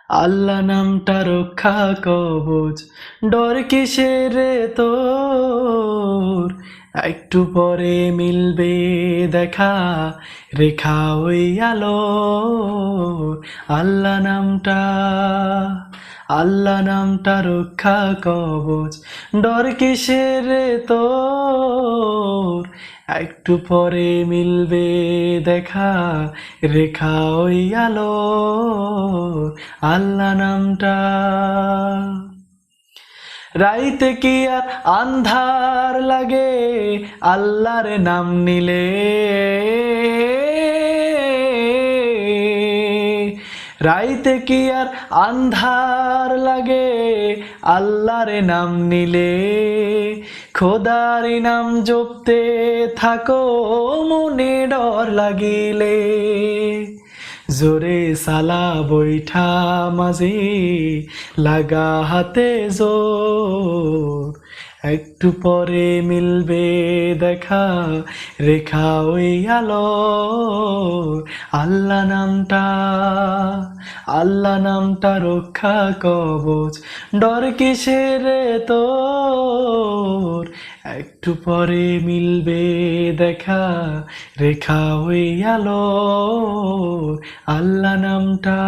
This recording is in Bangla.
আল্লাহ নামটা রক্ষা কবচ, ডর কিসের রে তোর? একটু পরে মিলবে দেখা, রেখা ওই আলো। আল্লাহ নামটা, আল্লাহ নামটা রক্ষা কবচ, ডর কিসের রে তোর? একটু পরে মিলবে দেখা, রেখা ওই আলো। আল্লাহ নামটা, রাইতে কি আর আন্ধার লাগে আল্লাহর নাম নিলে? রাইতে কি আর আন্ধার লাগে আল্লাহর নাম নিলে? খোদার নাম জপতে থাকো মনে ডর লাগিলে। জোরে সালা বৈঠা মাঝে লাগা হাতে জোর, একটু পরে মিলবে দেখা, রেখা ওই আলো। আল্লাহ নামটা, আল্লাহ নামটা রক্ষা কবচ, ডর কিসের রে তোর? একটু পরে মিলবে দেখা, রেখা ওই আলো। আল্লাহ নামটা।